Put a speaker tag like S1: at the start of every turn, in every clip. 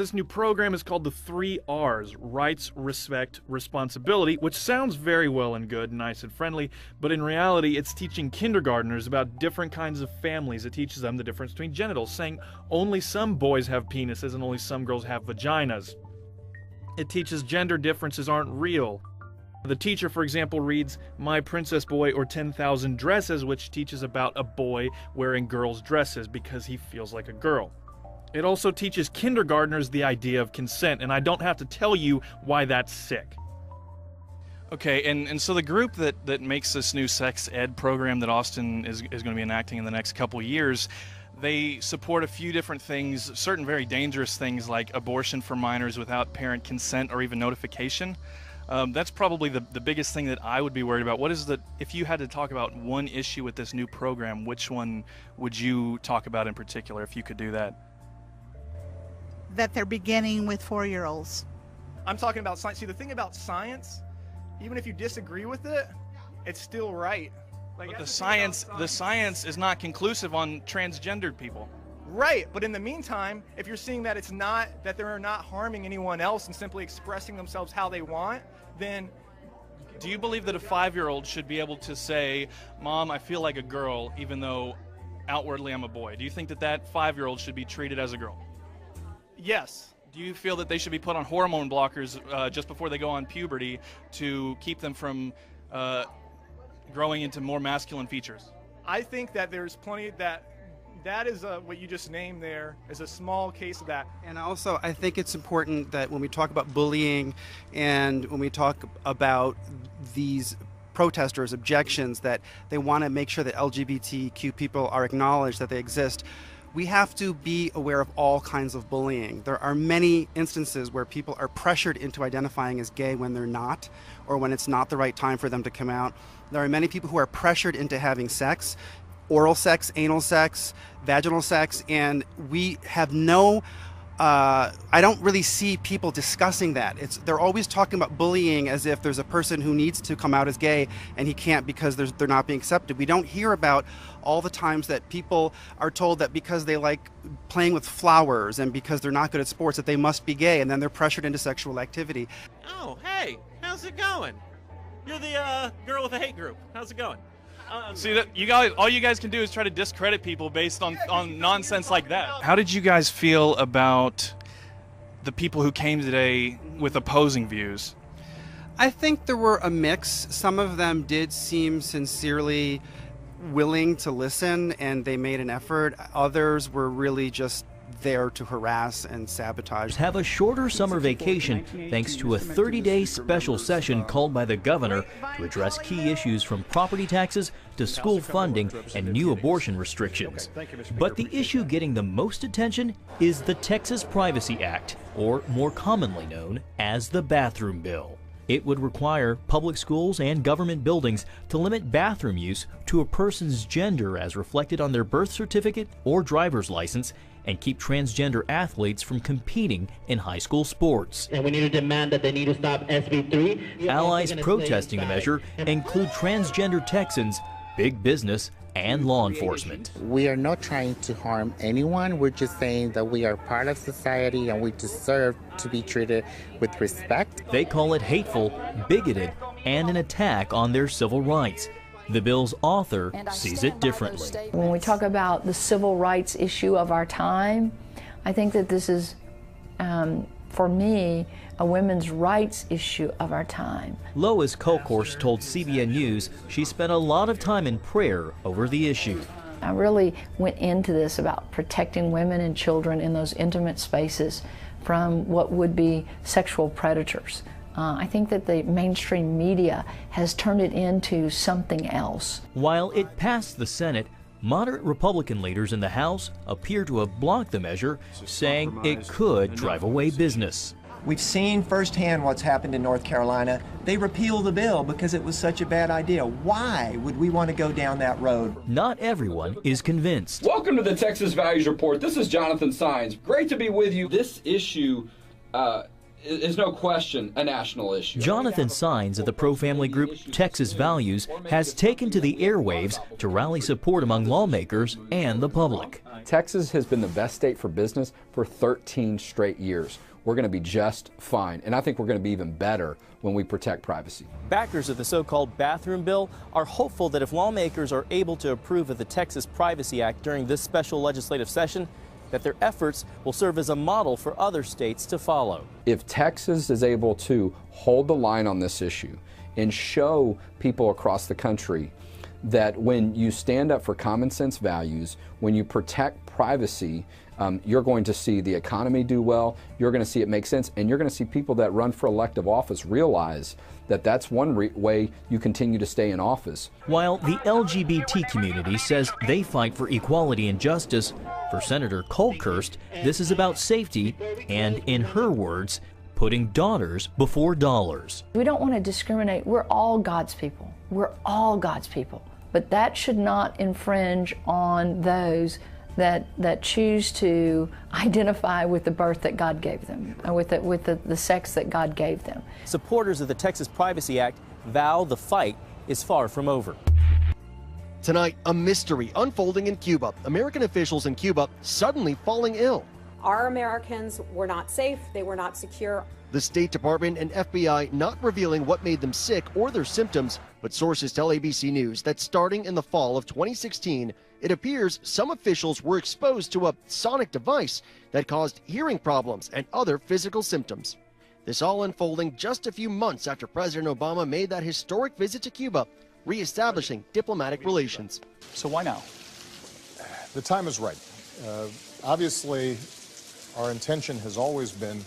S1: This new program is called the 3 R's, Rights, Respect, Responsibility, which sounds very well and good, nice and friendly, but in reality it's teaching kindergartners about different kinds of families. It teaches them the difference between genitals, saying only some boys have penises and only some girls have vaginas. It teaches gender differences aren't real. The teacher, for example, reads My Princess Boy or 10,000 Dresses, which teaches about a boy wearing girls' dresses because he feels like a girl. It also teaches kindergartners the idea of consent, and I don't have to tell you why that's sick.
S2: Okay, and so the group that makes this new sex ed program that Austin is going to be enacting in the next couple years, they support a few different things, certain very dangerous things like abortion for minors without parent consent or even notification. That's probably the biggest thing that I would be worried about. What is if you had to talk about one issue with this new program, which one would you talk about in particular if you could do that?
S3: That they're beginning with 4-year-olds.
S4: I'm talking about science. See, the thing about science, even if you disagree with it, it's still right. Like,
S2: but the science is not conclusive on transgendered people.
S4: Right, but in the meantime, if you're seeing that it's not, that they're not harming anyone else and simply expressing themselves how they want, then...
S2: Do you believe that a 5-year-old should be able to say, Mom, I feel like a girl, even though outwardly I'm a boy? Do you think that 5-year-old should be treated as a girl?
S4: Yes.
S2: Do you feel that they should be put on hormone blockers just before they go on puberty to keep them from growing into more masculine features?
S4: I think that there's plenty that is what you just named there is a small case of that.
S5: And also, I think it's important that when we talk about bullying and when we talk about these protesters' objections, that they want to make sure that LGBTQ people are acknowledged, that they exist. We have to be aware of all kinds of bullying. There are many instances where people are pressured into identifying as gay when they're not, or when it's not the right time for them to come out. There are many people who are pressured into having sex, oral sex, anal sex, vaginal sex, and we have no I don't really see people discussing that. They're always talking about bullying as if there's a person who needs to come out as gay and he can't because they're not being accepted. We don't hear about all the times that people are told that because they like playing with flowers and because they're not good at sports that they must be gay, and then they're pressured into sexual activity.
S6: Oh, hey, how's it going? You're the girl with the hate group. How's it going?
S2: See, that all you guys can do is try to discredit people based on nonsense like that. How did you guys feel about the people who came today with opposing views?
S5: I think there were a mix. Some of them did seem sincerely willing to listen and they made an effort. Others were really just there to harass and sabotage.
S7: Have a shorter summer vacation thanks to a 30-day special session called by the governor to address key issues from property taxes to school funding and new abortion restrictions. But the issue getting the most attention is the Texas Privacy Act, or more commonly known as the bathroom bill. It would require public schools and government buildings to limit bathroom use to a person's gender as reflected on their birth certificate or driver's license, and keep transgender athletes from competing in high school sports.
S8: And we need to demand that they need to stop SB3.
S7: Allies protesting the measure include transgender Texans, big business, and law enforcement.
S9: We are not trying to harm anyone. We're just saying that we are part of society and we deserve to be treated with respect.
S7: They call it hateful, bigoted, and an attack on their civil rights. The bill's author sees it differently.
S10: When we talk about the civil rights issue of our time, I think that this is, for me, a women's rights issue of our time.
S7: Lois Kolkhorst told CBN News she spent a lot of time in prayer over the issue.
S10: I really went into this about protecting women and children in those intimate spaces from what would be sexual predators. I think that the mainstream media has turned it into something else.
S7: While it passed the Senate, moderate Republican leaders in the House appear to have blocked the measure, saying it could drive away business.
S11: We've seen firsthand what's happened in North Carolina. They repealed the bill because it was such a bad idea. Why would we want to go down that road?
S7: Not everyone is convinced.
S12: Welcome to the Texas Values Report. This is Jonathan Sines. Great to be with you. This issue is no question a national issue.
S7: Jonathan Sines of the pro-family group Texas Values has taken to the airwaves to rally support among lawmakers and the public.
S13: Texas has been the best state for business for 13 straight years. We're going to be just fine, and I think we're going to be even better when we protect privacy.
S14: Backers of the so-called bathroom bill are hopeful that if lawmakers are able to approve of the Texas Privacy Act during this special legislative session, that their efforts will serve as a model for other states to follow.
S13: If Texas is able to hold the line on this issue and show people across the country that when you stand up for common sense values, when you protect privacy, you're going to see the economy do well, you're going to see it make sense, and you're going to see people that run for elective office realize that that's one way you continue to stay in office.
S7: While the LGBT community says they fight for equality and justice, for Senator Colkhurst, this is about safety and, in her words, putting daughters before dollars.
S10: We don't want to discriminate. We're all God's people. We're all God's people. But that should not infringe on those that choose to identify with the birth that God gave them, with the sex that God gave them.
S14: Supporters of the Texas Privacy Act vow the fight is far from over.
S15: Tonight, a mystery unfolding in Cuba. American officials in Cuba suddenly falling ill.
S16: Our Americans were not safe, they were not secure.
S15: The State Department and FBI not revealing what made them sick or their symptoms, but sources tell ABC News that starting in the fall of 2016, it appears some officials were exposed to a sonic device that caused hearing problems and other physical symptoms. This all unfolding just a few months after President Obama made that historic visit to Cuba, reestablishing diplomatic relations.
S17: So why now? The time is right. Obviously, our intention has always been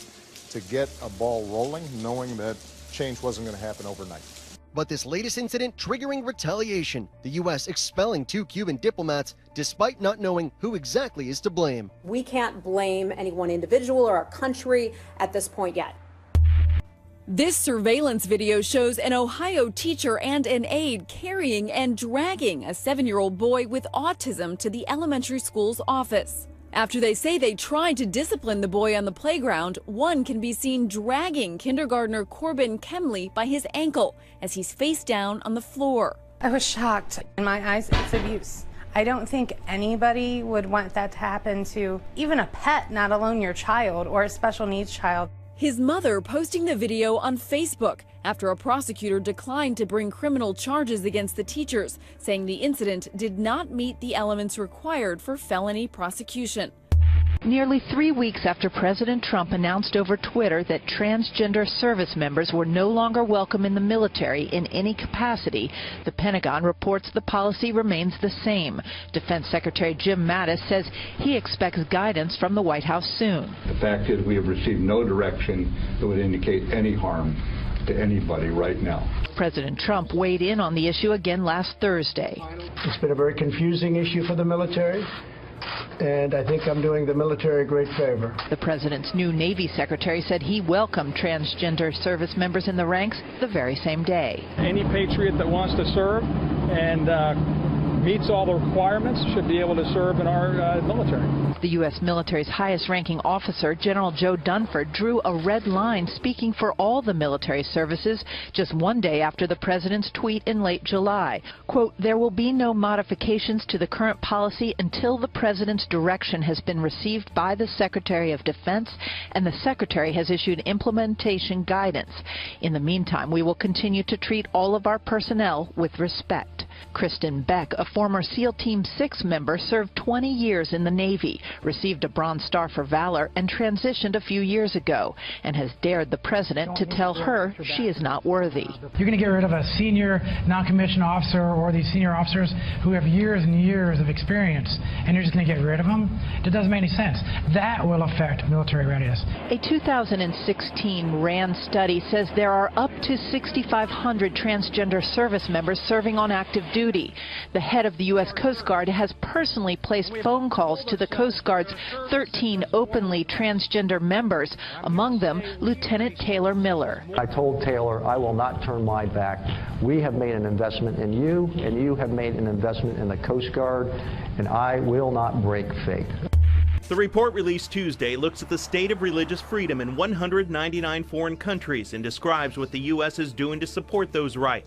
S17: to get a ball rolling, knowing that change wasn't going to happen overnight.
S15: But this latest incident triggering retaliation, the U.S. expelling 2 Cuban diplomats despite not knowing who exactly is to blame.
S16: We can't blame any one individual or a country at this point yet.
S18: This surveillance video shows an Ohio teacher and an aide carrying and dragging a 7-year-old boy with autism to the elementary school's office. After they say they tried to discipline the boy on the playground, one can be seen dragging kindergartner Corbin Kemley by his ankle as he's face down on the floor.
S19: I was shocked. In my eyes, it's abuse. I don't think anybody would want that to happen to even a pet, not alone your child or a special needs child.
S18: His mother posting the video on Facebook after a prosecutor declined to bring criminal charges against the teachers, saying the incident did not meet the elements required for felony prosecution.
S20: Nearly 3 weeks after President Trump announced over Twitter that transgender service members were no longer welcome in the military in any capacity, the Pentagon reports the policy remains the same. Defense Secretary Jim Mattis says he expects guidance from the White House soon.
S21: The fact is we have received no direction that would indicate any harm to anybody right now.
S20: President Trump weighed in on the issue again last Thursday.
S22: It's been a very confusing issue for the military, and I think I'm doing the military a great favor.
S20: The president's new Navy secretary said he welcomed transgender service members in the ranks the very same day.
S23: Any patriot that wants to serve and meets all the requirements should be able to serve in our military.
S20: The U.S. military's highest-ranking officer, General Joe Dunford, drew a red line speaking for all the military services just one day after the president's tweet in late July. Quote, "There will be no modifications to the current policy until the president's direction has been received by the Secretary of Defense and the Secretary has issued implementation guidance. In the meantime, we will continue to treat all of our personnel with respect." Kristen Beck, a former SEAL Team 6 member, served 20 years in the Navy, received a Bronze Star for Valor, and transitioned a few years ago, and has dared the president to tell her she is not worthy.
S24: You're going to get rid of a senior non-commissioned officer or these senior officers who have years and years of experience, and you're just going to get rid of them? It doesn't make any sense. That will affect military readiness.
S20: A 2016 RAND study says there are up to 6,500 transgender service members serving on active duty. The head of the U.S. Coast Guard has personally placed phone calls to the Coast Guard's 13 openly transgender members, among them Lieutenant Taylor Miller.
S25: I told Taylor, I will not turn my back. We have made an investment in you, and you have made an investment in the Coast Guard, and I will not break faith.
S1: The report released Tuesday looks at the state of religious freedom in 199 foreign countries and describes what the U.S. is doing to support those rights.